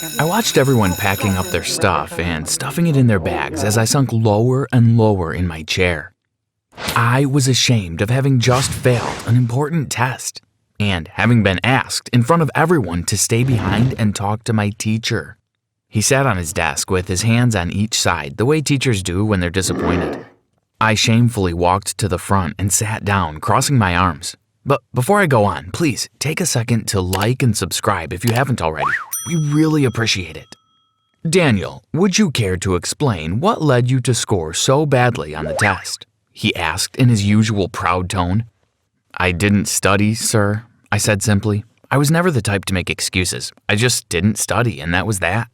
I watched everyone packing up their stuff and stuffing it in their bags as I sunk lower and lower in my chair. I was ashamed of having just failed an important test and having been asked in front of everyone to stay behind and talk to my teacher. He sat on his desk with his hands on each side, the way teachers do when they're disappointed. I shamefully walked to the front and sat down, crossing my arms. But before I go on, please take a second to like and subscribe if you haven't already. We really appreciate it. Daniel, would you care to explain what led you to score so badly on the test? He asked in his usual proud tone. I didn't study, sir, I said simply. I was never the type to make excuses. I just didn't study, and that was that.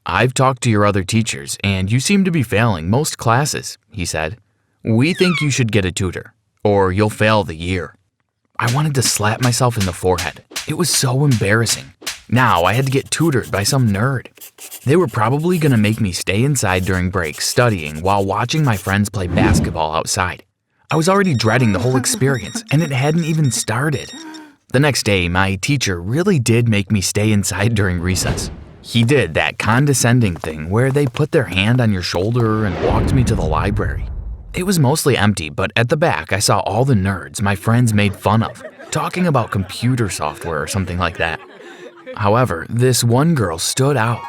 I've talked to your other teachers, and you seem to be failing most classes, he said. We think you should get a tutor, or you'll fail the year. I wanted to slap myself in the forehead. It was so embarrassing. Now I had to get tutored by some nerd. They were probably going to make me stay inside during breaks studying while watching my friends play basketball outside. I was already dreading the whole experience, and it hadn't even started. The next day, my teacher really did make me stay inside during recess. He did that condescending thing where they put their hand on your shoulder and walked me to the library. It was mostly empty, but at the back I saw all the nerds my friends made fun of, talking about computer software or something like that. However, this one girl stood out.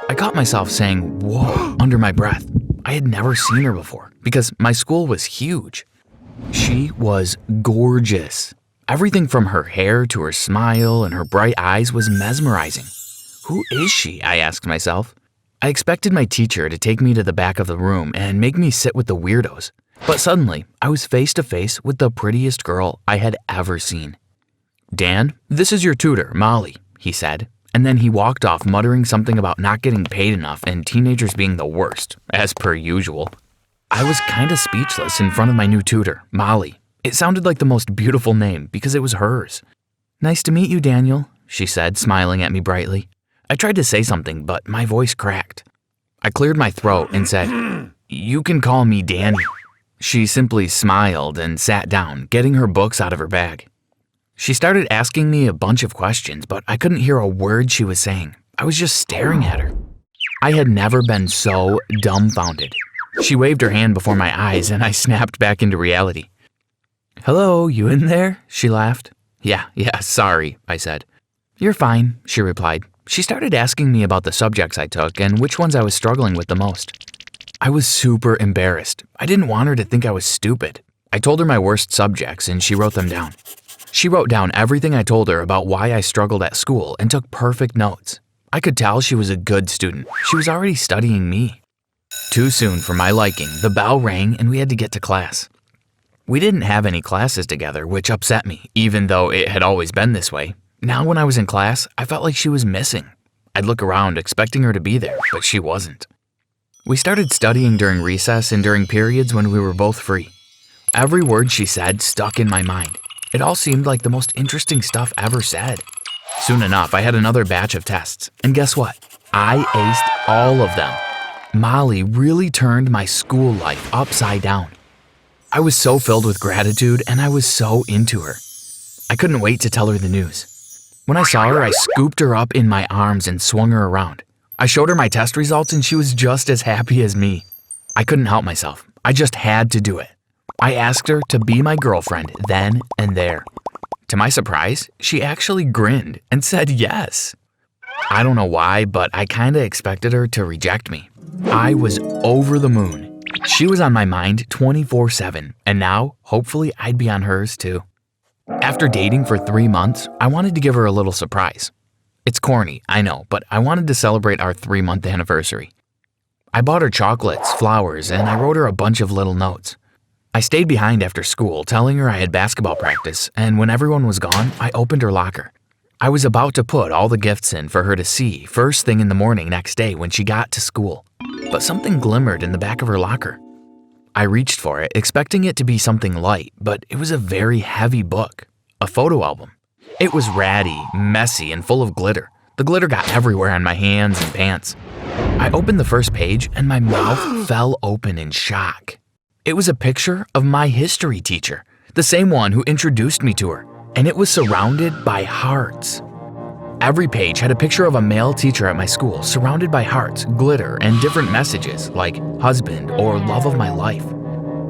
I caught myself saying, "Whoa," under my breath. I had never seen her before because my school was huge. She was gorgeous. Everything from her hair to her smile and her bright eyes was mesmerizing. Who is she? I asked myself. I expected my teacher to take me to the back of the room and make me sit with the weirdos. But suddenly, I was face to face with the prettiest girl I had ever seen. Dan, this is your tutor, Molly, he said, and then he walked off muttering something about not getting paid enough and teenagers being the worst, as per usual. I was kinda speechless in front of my new tutor, Molly. It sounded like the most beautiful name because it was hers. Nice to meet you, Daniel, she said, smiling at me brightly. I tried to say something, but my voice cracked. I cleared my throat and said, You can call me Danny. She simply smiled and sat down, getting her books out of her bag. She started asking me a bunch of questions, but I couldn't hear a word she was saying. I was just staring at her. I had never been so dumbfounded. She waved her hand before my eyes, and I snapped back into reality. Hello, you in there? She laughed. Yeah, sorry, I said. You're fine, she replied. She started asking me about the subjects I took and which ones I was struggling with the most. I was super embarrassed. I didn't want her to think I was stupid. I told her my worst subjects and she wrote them down. She wrote down everything I told her about why I struggled at school and took perfect notes. I could tell she was a good student. She was already studying me. Too soon for my liking, the bell rang and we had to get to class. We didn't have any classes together, which upset me, even though it had always been this way. Now when I was in class, I felt like she was missing. I'd look around expecting her to be there, but she wasn't. We started studying during recess and during periods when we were both free. Every word she said stuck in my mind. It all seemed like the most interesting stuff ever said. Soon enough, I had another batch of tests, and guess what? I aced all of them. Molly really turned my school life upside down. I was so filled with gratitude and I was so into her. I couldn't wait to tell her the news. When I saw her, I scooped her up in my arms and swung her around. I showed her my test results and she was just as happy as me. I couldn't help myself. I just had to do it. I asked her to be my girlfriend then and there. To my surprise, she actually grinned and said yes. I don't know why, but I kinda expected her to reject me. I was over the moon. She was on my mind 24/7, and now, hopefully, I'd be on hers too. After dating for 3 months, I wanted to give her a little surprise. It's corny, I know, but I wanted to celebrate our 3-month anniversary. I bought her chocolates, flowers, and I wrote her a bunch of little notes. I stayed behind after school, telling her I had basketball practice, and when everyone was gone, I opened her locker. I was about to put all the gifts in for her to see first thing in the morning next day when she got to school, but something glimmered in the back of her locker. I reached for it, expecting it to be something light, but it was a very heavy book, a photo album. It was ratty, messy, and full of glitter. The glitter got everywhere on my hands and pants. I opened the first page and my mouth fell open in shock. It was a picture of my history teacher, the same one who introduced me to her, and it was surrounded by hearts. Every page had a picture of a male teacher at my school surrounded by hearts, glitter, and different messages like husband or love of my life.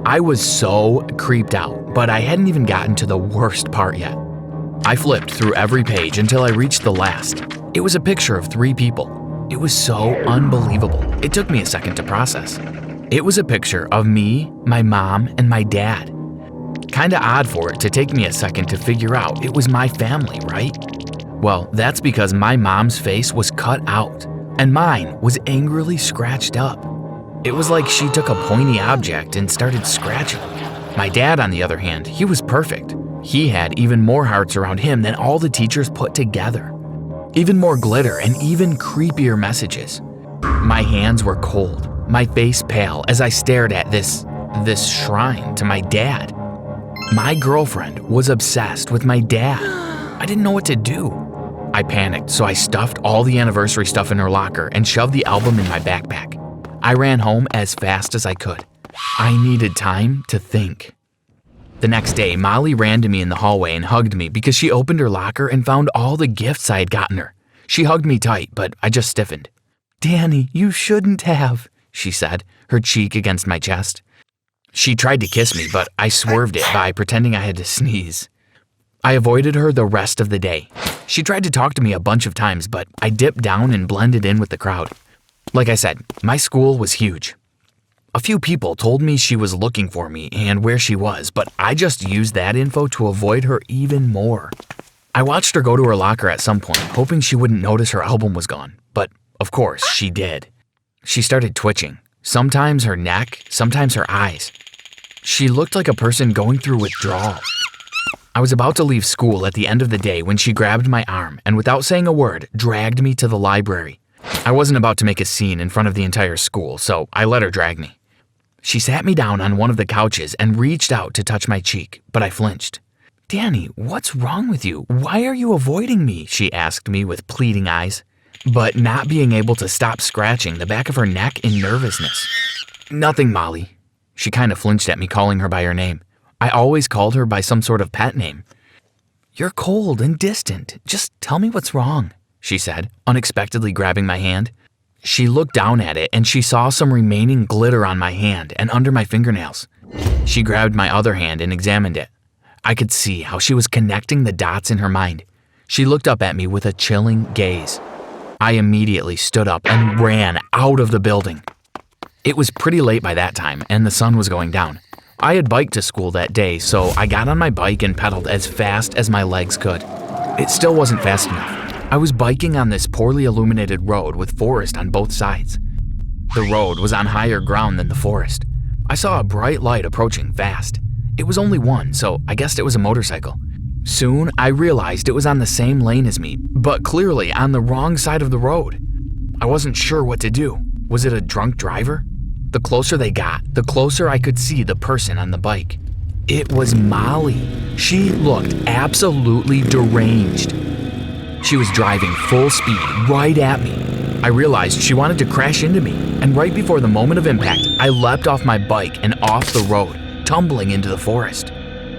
I was so creeped out, but I hadn't even gotten to the worst part yet. I flipped through every page until I reached the last. It was a picture of 3 people. It was so unbelievable. It took me a second to process. It was a picture of me, my mom, and my dad. Kinda odd for it to take me a second to figure out it was my family, right? Well, that's because my mom's face was cut out, and mine was angrily scratched up. It was like she took a pointy object and started scratching. My dad, on the other hand, he was perfect. He had even more hearts around him than all the teachers put together. Even more glitter and even creepier messages. My hands were cold, my face pale as I stared at this shrine to my dad. My girlfriend was obsessed with my dad. I didn't know what to do. I panicked, so I stuffed all the anniversary stuff in her locker and shoved the album in my backpack. I ran home as fast as I could. I needed time to think. The next day, Molly ran to me in the hallway and hugged me because she opened her locker and found all the gifts I had gotten her. She hugged me tight, but I just stiffened. "Danny, you shouldn't have," she said, her cheek against my chest. She tried to kiss me, but I swerved it by pretending I had to sneeze. I avoided her the rest of the day. She tried to talk to me a bunch of times, but I dipped down and blended in with the crowd. Like I said, my school was huge. A few people told me she was looking for me and where she was, but I just used that info to avoid her even more. I watched her go to her locker at some point, hoping she wouldn't notice her album was gone, but of course she did. She started twitching, sometimes her neck, sometimes her eyes. She looked like a person going through withdrawal. I was about to leave school at the end of the day when she grabbed my arm and without saying a word, dragged me to the library. I wasn't about to make a scene in front of the entire school, so I let her drag me. She sat me down on one of the couches and reached out to touch my cheek, but I flinched. "Danny, what's wrong with you? Why are you avoiding me?" she asked me with pleading eyes, but not being able to stop scratching the back of her neck in nervousness. "Nothing, Molly." She kind of flinched at me calling her by her name. I always called her by some sort of pet name. "You're cold and distant. Just tell me what's wrong," she said, unexpectedly grabbing my hand. She looked down at it and she saw some remaining glitter on my hand and under my fingernails. She grabbed my other hand and examined it. I could see how she was connecting the dots in her mind. She looked up at me with a chilling gaze. I immediately stood up and ran out of the building. It was pretty late by that time and the sun was going down. I had biked to school that day, so I got on my bike and pedaled as fast as my legs could. It still wasn't fast enough. I was biking on this poorly illuminated road with forest on both sides. The road was on higher ground than the forest. I saw a bright light approaching fast. It was only one, so I guessed it was a motorcycle. Soon, I realized it was on the same lane as me, but clearly on the wrong side of the road. I wasn't sure what to do. Was it a drunk driver? The closer they got, the closer I could see the person on the bike. It was Molly. She looked absolutely deranged. She was driving full speed right at me. I realized she wanted to crash into me, and right before the moment of impact, I leapt off my bike and off the road, tumbling into the forest.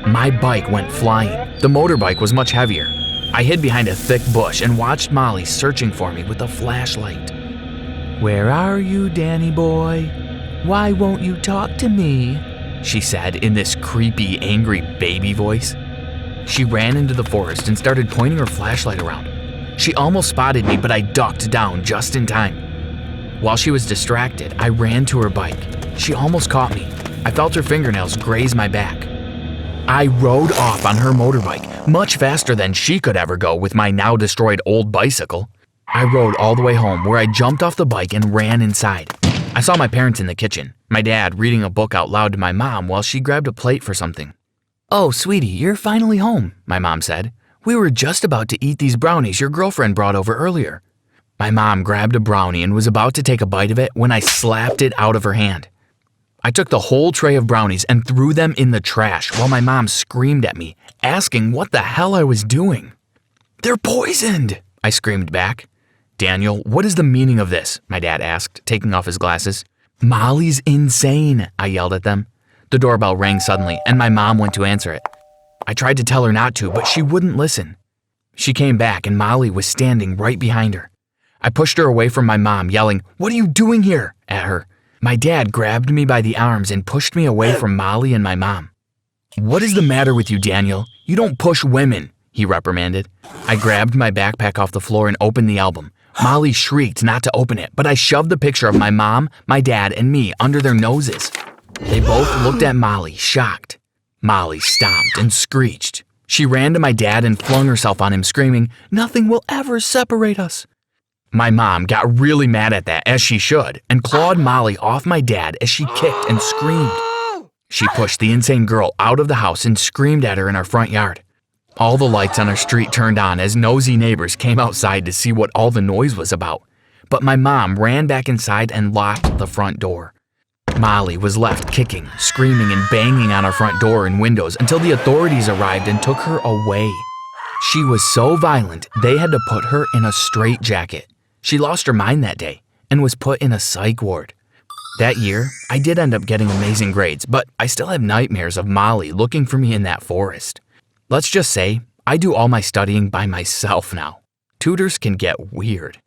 My bike went flying. The motorbike was much heavier. I hid behind a thick bush and watched Molly searching for me with a flashlight. "Where are you, Danny boy? Why won't you talk to me?" she said in this creepy, angry baby voice. She ran into the forest and started pointing her flashlight around. She almost spotted me, but I ducked down just in time. While she was distracted, I ran to her bike. She almost caught me. I felt her fingernails graze my back. I rode off on her motorbike, much faster than she could ever go with my now destroyed old bicycle. I rode all the way home, where I jumped off the bike and ran inside. I saw my parents in the kitchen, my dad reading a book out loud to my mom while she grabbed a plate for something. "Oh, sweetie, you're finally home," my mom said. "We were just about to eat these brownies your girlfriend brought over earlier." My mom grabbed a brownie and was about to take a bite of it when I slapped it out of her hand. I took the whole tray of brownies and threw them in the trash while my mom screamed at me, asking what the hell I was doing. "They're poisoned," I screamed back. "Daniel, what is the meaning of this?" my dad asked, taking off his glasses. "Molly's insane," I yelled at them. The doorbell rang suddenly, and my mom went to answer it. I tried to tell her not to, but she wouldn't listen. She came back and Molly was standing right behind her. I pushed her away from my mom, yelling, "What are you doing here?" at her. My dad grabbed me by the arms and pushed me away from Molly and my mom. "What is the matter with you, Daniel? You don't push women," he reprimanded. I grabbed my backpack off the floor and opened the album. Molly shrieked not to open it, but I shoved the picture of my mom, my dad, and me under their noses. They both looked at Molly, shocked. Molly stomped and screeched. She ran to my dad and flung herself on him, screaming, "Nothing will ever separate us." My mom got really mad at that, as she should, and clawed Molly off my dad as she kicked and screamed. She pushed the insane girl out of the house and screamed at her in our front yard. All the lights on our street turned on as nosy neighbors came outside to see what all the noise was about. But my mom ran back inside and locked the front door. Molly was left kicking, screaming, and banging on our front door and windows until the authorities arrived and took her away. She was so violent, they had to put her in a straitjacket. She lost her mind that day and was put in a psych ward. That year, I did end up getting amazing grades, but I still have nightmares of Molly looking for me in that forest. Let's just say, I do all my studying by myself now. Tutors can get weird.